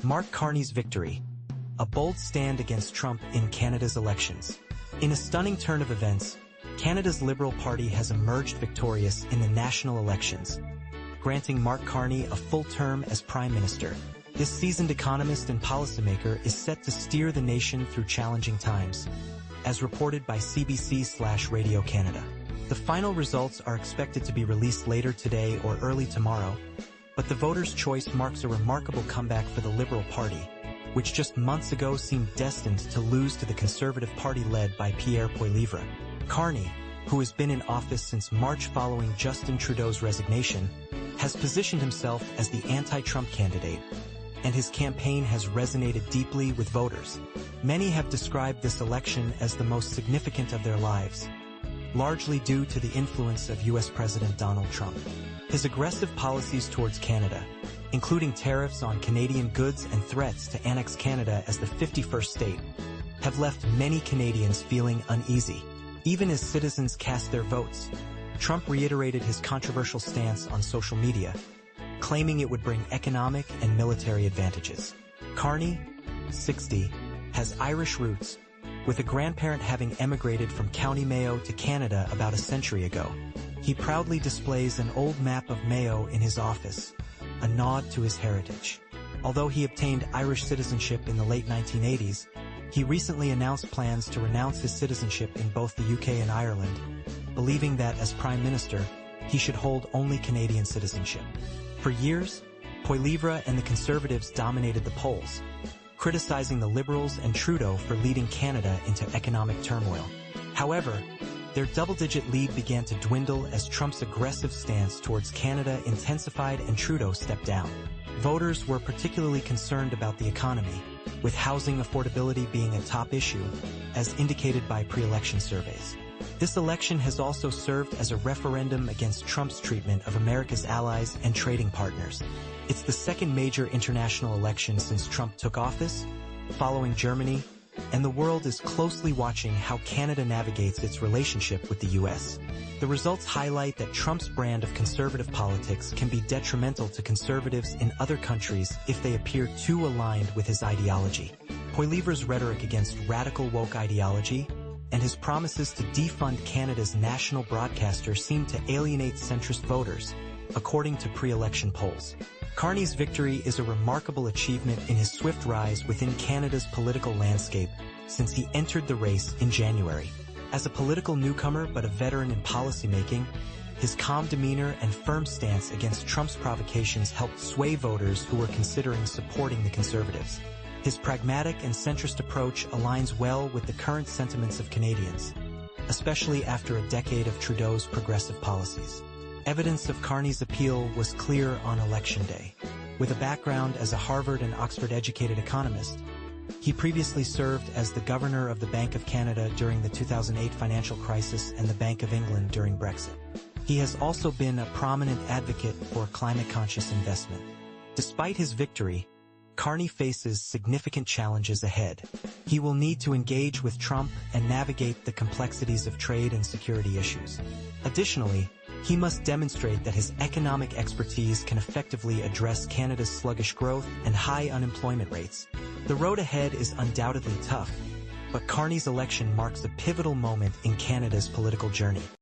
Mark Carney's victory, a bold stand against Trump in Canada's elections. In a stunning turn of events, Canada's Liberal Party has emerged victorious in the national elections, granting Mark Carney a full term as Prime Minister. This seasoned economist and policymaker is set to steer the nation through challenging times, as reported by CBC/Radio Canada. The final results are expected to be released later today or early tomorrow, but the voters' choice marks a remarkable comeback for the Liberal Party, which just months ago seemed destined to lose to the Conservative Party led by Pierre Poilievre. Carney, who has been in office since March following Justin Trudeau's resignation, has positioned himself as the anti-Trump candidate, and his campaign has resonated deeply with voters. Many have described this election as the most significant of their lives, largely due to the influence of U.S. President Donald Trump. His aggressive policies towards Canada, including tariffs on Canadian goods and threats to annex Canada as the 51st state, have left many Canadians feeling uneasy. Even as citizens cast their votes, Trump reiterated his controversial stance on social media, claiming it would bring economic and military advantages. Carney, 60, has Irish roots, with a grandparent having emigrated from County Mayo to Canada about a century ago. He proudly displays an old map of Mayo in his office, a nod to his heritage. Although he obtained Irish citizenship in the late 1980s, he recently announced plans to renounce his citizenship in both the UK and Ireland, believing that as Prime Minister, he should hold only Canadian citizenship. For years, Poilievre and the Conservatives dominated the polls, criticizing the Liberals and Trudeau for leading Canada into economic turmoil. However, their double-digit lead began to dwindle as Trump's aggressive stance towards Canada intensified and Trudeau stepped down. Voters were particularly concerned about the economy, with housing affordability being a top issue, as indicated by pre-election surveys. This election has also served as a referendum against Trump's treatment of America's allies and trading partners. It's the second major international election since Trump took office, following Germany, and the world is closely watching how Canada navigates its relationship with the U.S. The results highlight that Trump's brand of conservative politics can be detrimental to conservatives in other countries if they appear too aligned with his ideology. Poilievre's rhetoric against radical woke ideology and his promises to defund Canada's national broadcaster seem to alienate centrist voters, according to pre-election polls. Carney's victory is a remarkable achievement in his swift rise within Canada's political landscape since he entered the race in January. As a political newcomer but a veteran in policymaking, his calm demeanor and firm stance against Trump's provocations helped sway voters who were considering supporting the Conservatives. His pragmatic and centrist approach aligns well with the current sentiments of Canadians, especially after a decade of Trudeau's progressive policies. Evidence of Carney's appeal was clear on Election Day. With a background as a Harvard and Oxford-educated economist, he previously served as the governor of the Bank of Canada during the 2008 financial crisis and the Bank of England during Brexit. He has also been a prominent advocate for climate-conscious investment. Despite his victory, Carney faces significant challenges ahead. He will need to engage with Trump and navigate the complexities of trade and security issues. Additionally, he must demonstrate that his economic expertise can effectively address Canada's sluggish growth and high unemployment rates. The road ahead is undoubtedly tough, but Carney's election marks a pivotal moment in Canada's political journey.